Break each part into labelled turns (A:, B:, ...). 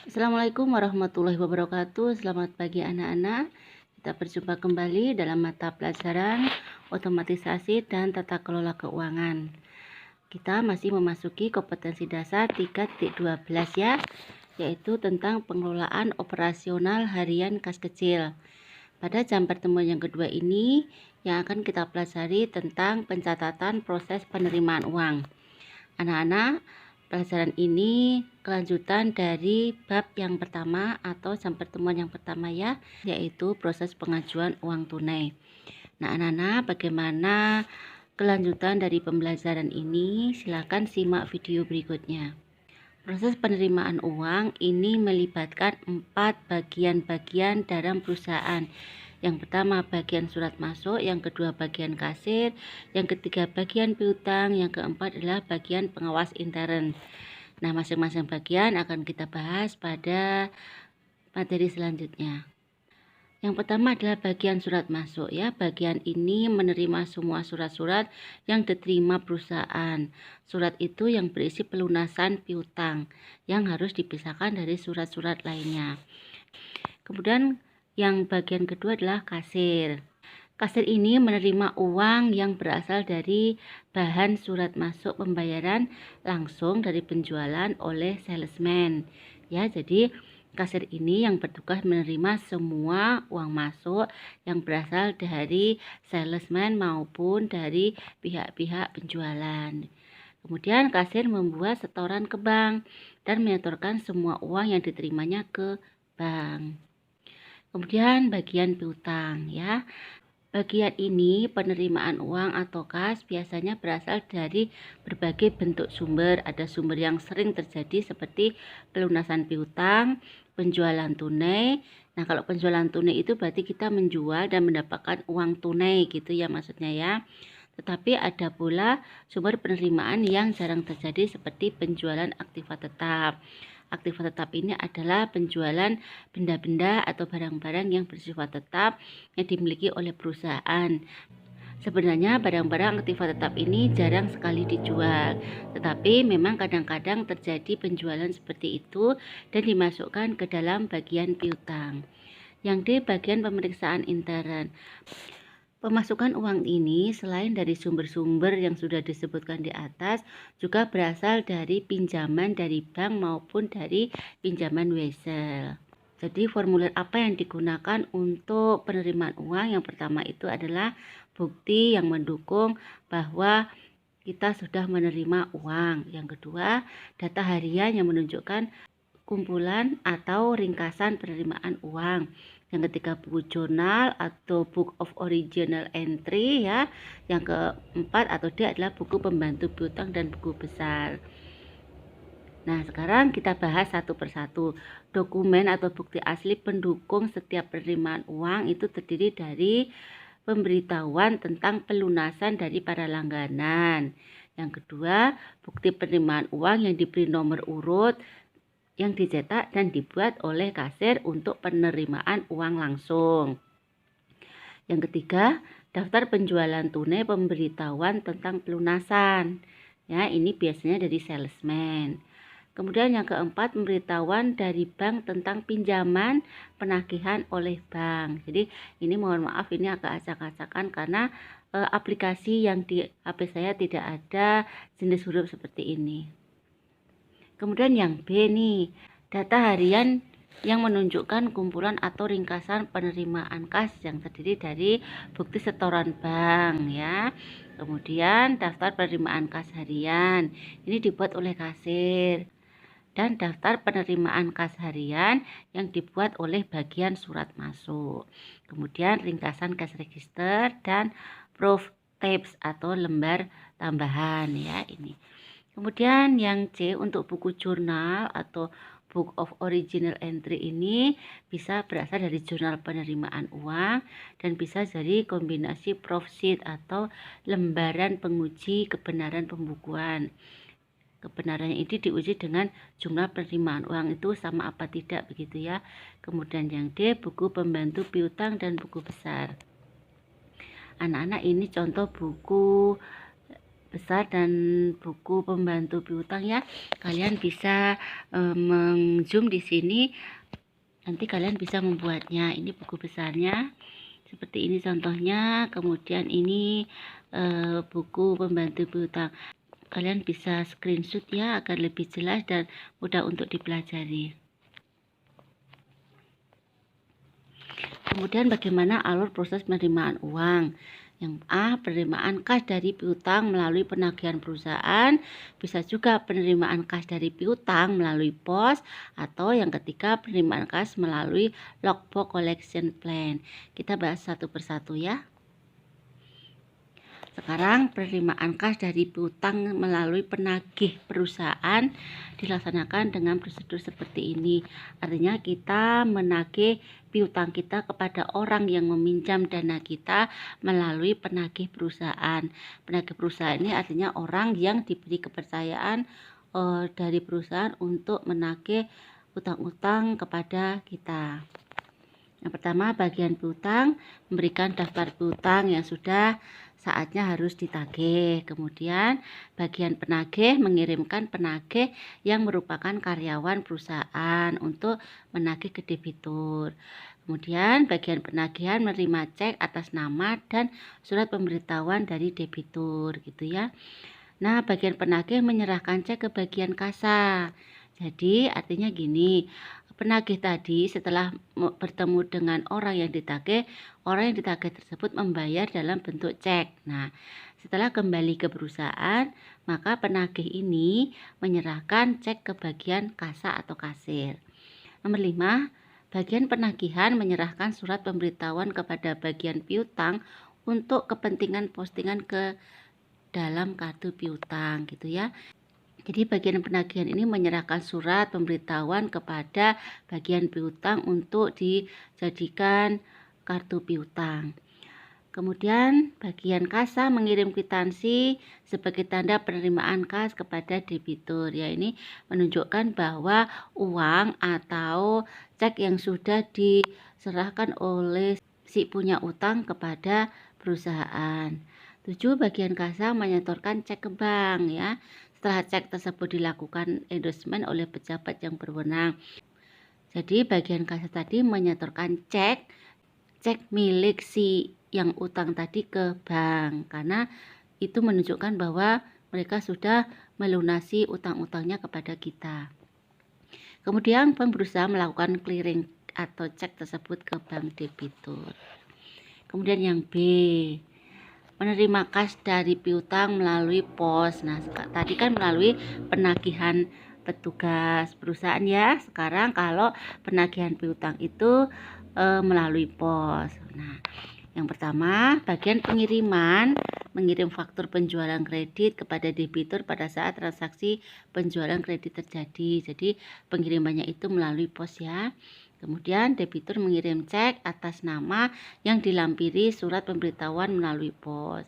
A: Assalamualaikum warahmatullahi wabarakatuh. Selamat pagi anak-anak. Kita berjumpa kembali dalam mata pelajaran otomatisasi dan tata kelola keuangan. Kita masih memasuki kompetensi dasar 3.12 ya, yaitu tentang pengelolaan operasional harian kas kecil. Pada jam pertemuan yang kedua ini, yang akan kita pelajari tentang pencatatan proses penerimaan uang. Anak-anak, pelajaran ini kelanjutan dari bab yang pertama atau jam pertemuan yang pertama ya, yaitu proses pengajuan uang tunai. Nah, anak-anak, bagaimana kelanjutan dari pembelajaran ini? Silakan simak video berikutnya. Proses penerimaan uang ini melibatkan 4 bagian-bagian dalam perusahaan. Yang pertama bagian surat masuk, yang kedua bagian kasir, yang ketiga bagian piutang, yang keempat adalah bagian pengawas intern. Nah, masing-masing bagian akan kita bahas pada materi selanjutnya. Yang pertama adalah bagian surat masuk ya. Bagian ini menerima semua surat-surat yang diterima perusahaan. Surat itu yang berisi pelunasan piutang yang harus dipisahkan dari surat-surat lainnya. Kemudian yang bagian kedua adalah kasir. Kasir ini menerima uang yang berasal dari bahan surat masuk pembayaran langsung dari penjualan oleh salesman. Ya, jadi kasir ini yang bertugas menerima semua uang masuk yang berasal dari salesman maupun dari pihak-pihak penjualan. Kemudian kasir membuat setoran ke bank dan menyetorkan semua uang yang diterimanya ke bank. Kemudian bagian piutang ya. Bagian ini penerimaan uang atau kas biasanya berasal dari berbagai bentuk sumber. Ada sumber yang sering terjadi seperti pelunasan piutang, penjualan tunai. Nah, kalau penjualan tunai itu berarti kita menjual dan mendapatkan uang tunai gitu ya maksudnya ya. Tetapi ada pula sumber penerimaan yang jarang terjadi seperti penjualan aktiva tetap. Aktiva tetap ini adalah penjualan benda-benda atau barang-barang yang bersifat tetap yang dimiliki oleh perusahaan. Sebenarnya barang-barang aktiva tetap ini jarang sekali dijual, tetapi memang kadang-kadang terjadi penjualan seperti itu dan dimasukkan ke dalam bagian piutang. Yang D, bagian pemeriksaan intern. Pemasukan uang ini selain dari sumber-sumber yang sudah disebutkan di atas juga berasal dari pinjaman dari bank maupun dari pinjaman wesel. Jadi formulir apa yang digunakan untuk penerimaan uang? Yang pertama itu adalah bukti yang mendukung bahwa kita sudah menerima uang. Yang kedua, data harian yang menunjukkan kumpulan atau ringkasan penerimaan uang. Yang ketiga buku jurnal atau book of original entry ya. Yang keempat atau D adalah buku pembantu piutang dan buku besar. Nah, sekarang kita bahas satu persatu. Dokumen atau bukti asli pendukung setiap penerimaan uang itu terdiri dari pemberitahuan tentang pelunasan dari para langganan. Yang kedua, bukti penerimaan uang yang diberi nomor urut yang dicetak dan dibuat oleh kasir untuk penerimaan uang langsung. Yang ketiga, daftar penjualan tunai pemberitahuan tentang pelunasan. Ya, ini biasanya dari salesman. Kemudian yang keempat, pemberitahuan dari bank tentang pinjaman penagihan oleh bank. Jadi ini mohon maaf ini agak acak-acakan karena aplikasi yang di HP saya tidak ada jenis huruf seperti ini. Kemudian yang B nih, data harian yang menunjukkan kumpulan atau ringkasan penerimaan kas yang terdiri dari bukti setoran bank ya. Kemudian daftar penerimaan kas harian. Ini dibuat oleh kasir. Dan daftar penerimaan kas harian yang dibuat oleh bagian surat masuk. Kemudian ringkasan cash register dan proof tabs atau lembar tambahan ya ini. Kemudian yang C untuk buku jurnal atau book of original entry ini bisa berasal dari jurnal penerimaan uang dan bisa dari kombinasi proof sheet atau lembaran penguji kebenaran pembukuan. Kebenarannya ini diuji dengan jumlah penerimaan uang itu sama apa tidak begitu ya. Kemudian yang D buku pembantu piutang dan buku besar. Anak-anak ini contoh buku besar dan buku pembantu piutang ya. Kalian bisa meng-zoom di sini, nanti kalian bisa membuatnya. Ini buku besarnya seperti ini contohnya. Kemudian ini buku pembantu piutang. Kalian bisa screenshot ya agar lebih jelas dan mudah untuk dipelajari. Kemudian bagaimana alur proses penerimaan uang? Yang A, penerimaan kas dari piutang melalui penagihan perusahaan, bisa juga penerimaan kas dari piutang melalui pos, atau yang ketiga penerimaan kas melalui logbook collection plan. Kita bahas satu persatu ya. Sekarang penerimaan kas dari piutang melalui penagih perusahaan dilaksanakan dengan prosedur seperti ini. Artinya kita menagih piutang kita kepada orang yang meminjam dana kita melalui penagih perusahaan. Penagih perusahaan ini artinya orang yang diberi kepercayaan dari perusahaan untuk menagih utang-utang kepada kita. Yang pertama, bagian piutang memberikan daftar piutang yang sudah saatnya harus ditagih. Kemudian bagian penagih mengirimkan penagih yang merupakan karyawan perusahaan untuk menagih ke debitur. Kemudian bagian penagihan menerima cek atas nama dan surat pemberitahuan dari debitur gitu ya. Nah, bagian penagih menyerahkan cek ke bagian kasa. Jadi artinya gini, penagih tadi setelah bertemu dengan orang yang ditagih tersebut membayar dalam bentuk cek. Nah, setelah kembali ke perusahaan, maka penagih ini menyerahkan cek ke bagian kasa atau kasir. Nomor 5, bagian penagihan menyerahkan surat pemberitahuan kepada bagian piutang untuk kepentingan postingan ke dalam kartu piutang gitu ya. Jadi bagian penagihan ini menyerahkan surat pemberitahuan kepada bagian piutang untuk dijadikan kartu piutang. Kemudian bagian kasa mengirim kwitansi sebagai tanda penerimaan kas kepada debitur. Ya, ini menunjukkan bahwa uang atau cek yang sudah diserahkan oleh si punya utang kepada perusahaan. 7, bagian kasa menyetorkan cek ke bank ya. Setelah cek tersebut dilakukan endorsement oleh pejabat yang berwenang. Jadi bagian kasa tadi menyetorkan cek milik si yang utang tadi ke bank, karena itu menunjukkan bahwa mereka sudah melunasi utang-utangnya kepada kita. Kemudian bank berusaha melakukan clearing atau cek tersebut ke bank debitur. Kemudian yang B, menerima kas dari piutang melalui pos. Nah, tadi kan melalui penagihan petugas perusahaan ya. Sekarang kalau penagihan piutang itu melalui pos. Nah, yang pertama, bagian pengiriman mengirim faktur penjualan kredit kepada debitur pada saat transaksi penjualan kredit terjadi. Jadi pengirimannya itu melalui pos ya. Kemudian debitur mengirim cek atas nama yang dilampiri surat pemberitahuan melalui pos.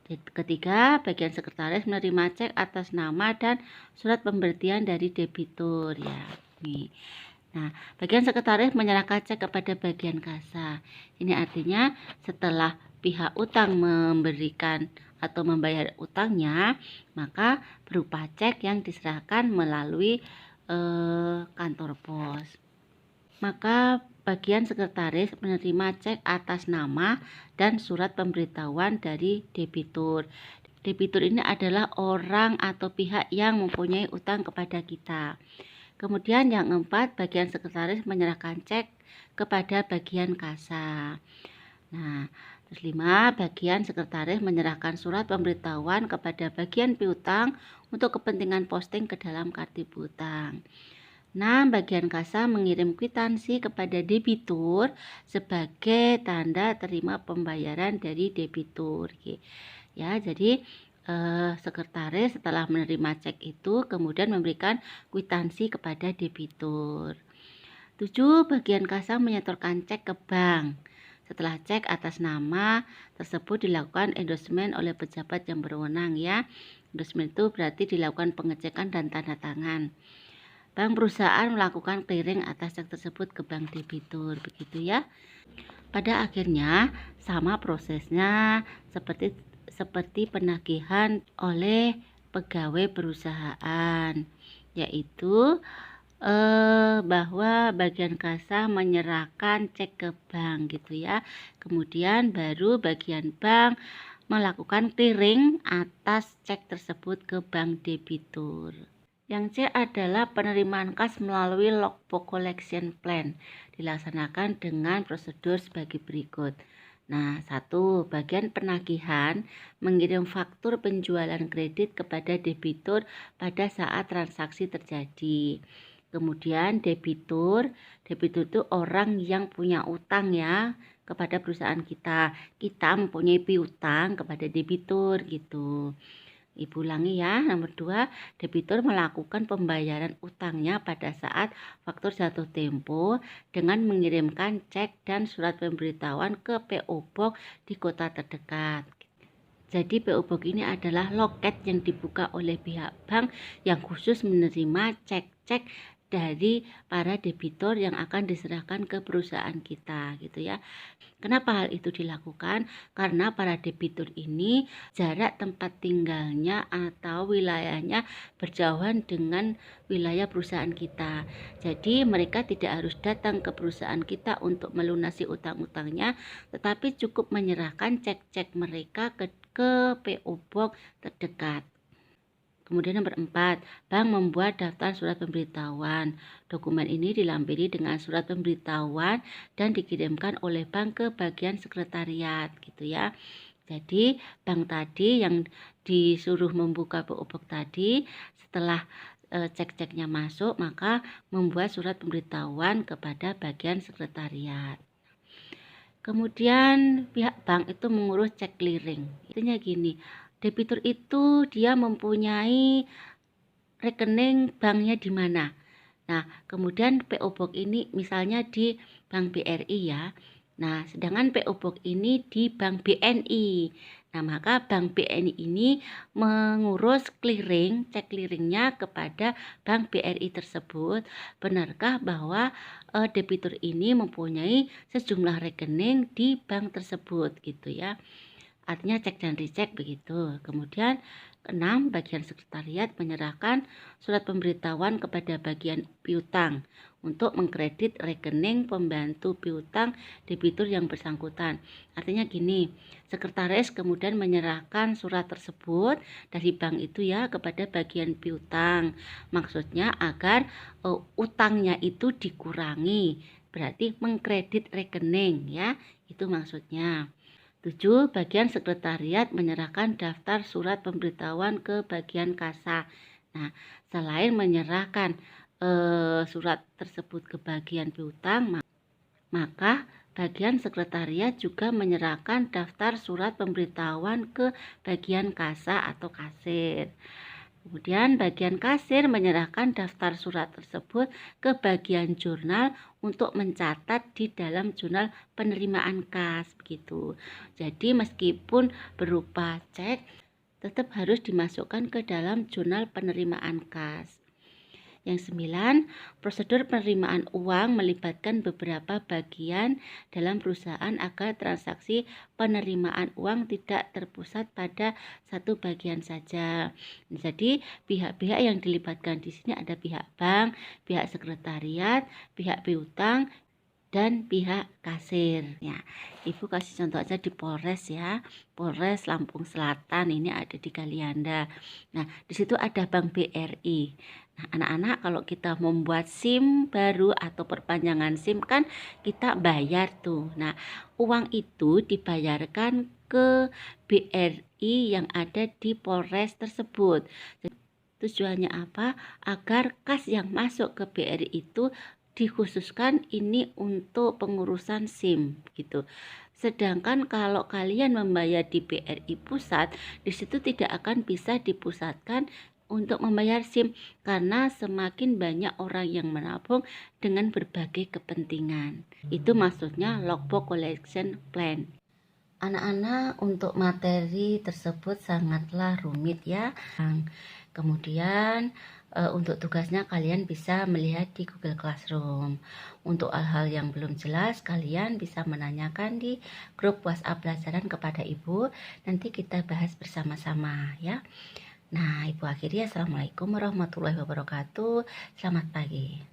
A: Ketiga, bagian sekretaris menerima cek atas nama dan surat pemberhentian dari debitur ya. Nih. Nah, bagian sekretaris menyerahkan cek kepada bagian kasa. Ini artinya setelah pihak utang memberikan atau membayar utangnya, maka berupa cek yang diserahkan melalui kantor pos. Maka bagian sekretaris menerima cek atas nama dan surat pemberitahuan dari debitur. Debitur ini adalah orang atau pihak yang mempunyai utang kepada kita. Kemudian yang keempat, bagian sekretaris menyerahkan cek kepada bagian kasa. Nah, terus 5, bagian sekretaris menyerahkan surat pemberitahuan kepada bagian piutang untuk kepentingan posting ke dalam kartu piutang. Nah, bagian kasa mengirim kwitansi kepada debitur sebagai tanda terima pembayaran dari debitur. Ya, jadi sekretaris setelah menerima cek itu kemudian memberikan kwitansi kepada debitur. 7, bagian kasa menyetorkan cek ke bank. Setelah cek atas nama tersebut dilakukan endorsement oleh pejabat yang berwenang ya. Endorsement itu berarti dilakukan pengecekan dan tanda tangan. Bank perusahaan melakukan clearing atas cek tersebut ke bank debitur, begitu ya. Pada akhirnya sama prosesnya seperti seperti penagihan oleh pegawai perusahaan, yaitu bahwa bagian kasa menyerahkan cek ke bank gitu ya. Kemudian baru bagian bank melakukan clearing atas cek tersebut ke bank debitur. Yang C adalah penerimaan kas melalui logbook collection plan, dilaksanakan dengan prosedur sebagai berikut. Nah, 1. Bagian penagihan mengirim faktur penjualan kredit kepada debitur pada saat transaksi terjadi. Kemudian debitur itu orang yang punya utang ya kepada perusahaan kita. Kita mempunyai piutang kepada debitur gitu. Ibu ulangi ya. Nomor 2, debitur melakukan pembayaran utangnya pada saat faktur jatuh tempo dengan mengirimkan cek dan surat pemberitahuan ke PO Box di kota terdekat. Jadi PO Box ini adalah loket yang dibuka oleh pihak bank yang khusus menerima cek-cek dari para debitur yang akan diserahkan ke perusahaan kita gitu ya. Kenapa hal itu dilakukan? Karena para debitur ini jarak tempat tinggalnya atau wilayahnya berjauhan dengan wilayah perusahaan kita. Jadi mereka tidak harus datang ke perusahaan kita untuk melunasi utang-utangnya, tetapi cukup menyerahkan cek-cek mereka ke PO Box terdekat. Kemudian nomor 4, bank membuat daftar surat pemberitahuan. Dokumen ini dilampiri dengan surat pemberitahuan dan dikirimkan oleh bank ke bagian sekretariat gitu ya. Jadi bank tadi yang disuruh membuka PO Box tadi setelah cek-ceknya masuk maka membuat surat pemberitahuan kepada bagian sekretariat. Kemudian pihak bank itu mengurus cek clearing. Intinya gini, debitur itu dia mempunyai rekening banknya di mana. Nah, kemudian PO Box ini misalnya di Bank BRI ya. Nah, sedangkan PO Box ini di Bank BNI. Nah, maka Bank BNI ini mengurus clearing, cek clearingnya kepada Bank BRI tersebut. Benarkah bahwa debitur ini mempunyai sejumlah rekening di bank tersebut gitu ya. Artinya cek dan recheck begitu. Kemudian 6, bagian sekretariat menyerahkan surat pemberitahuan kepada bagian piutang untuk mengkredit rekening pembantu piutang debitur yang bersangkutan. Artinya gini, sekretaris kemudian menyerahkan surat tersebut dari bank itu ya kepada bagian piutang. Maksudnya agar utangnya itu dikurangi, berarti mengkredit rekening ya, itu maksudnya. 7. Bagian sekretariat menyerahkan daftar surat pemberitahuan ke bagian kasa. Nah, selain menyerahkan surat tersebut ke bagian piutang, maka bagian sekretariat juga menyerahkan daftar surat pemberitahuan ke bagian kasa atau kasir. Kemudian bagian kasir menyerahkan daftar surat tersebut ke bagian jurnal untuk mencatat di dalam jurnal penerimaan kas begitu. Jadi meskipun berupa cek tetap harus dimasukkan ke dalam jurnal penerimaan kas. Yang 9, prosedur penerimaan uang melibatkan beberapa bagian dalam perusahaan agar transaksi penerimaan uang tidak terpusat pada satu bagian saja. Jadi pihak-pihak yang dilibatkan di sini ada pihak bank, pihak sekretariat, pihak piutang, dan pihak kasir. Ya, Ibu kasih contoh aja di Polres ya. Polres Lampung Selatan ini ada di Kalianda. Nah, di situ ada Bank BRI. Nah, anak-anak kalau kita membuat SIM baru atau perpanjangan SIM kan kita bayar tuh. Nah, uang itu dibayarkan ke BRI yang ada di Polres tersebut. Tujuannya apa? Agar kas yang masuk ke BRI itu dikhususkan ini untuk pengurusan SIM gitu. Sedangkan kalau kalian membayar di BRI pusat, di situ tidak akan bisa dipusatkan untuk membayar SIM karena semakin banyak orang yang menabung dengan berbagai kepentingan. Itu maksudnya logbook collection plan. Anak-anak, untuk materi tersebut sangatlah rumit ya. Kemudian Untuk tugasnya kalian bisa melihat di Google Classroom. Untuk hal-hal yang belum jelas, kalian bisa menanyakan di grup WhatsApp pelajaran kepada Ibu. Nanti kita bahas bersama-sama ya. Nah, Ibu akhiri. Assalamualaikum warahmatullahi wabarakatuh. Selamat pagi.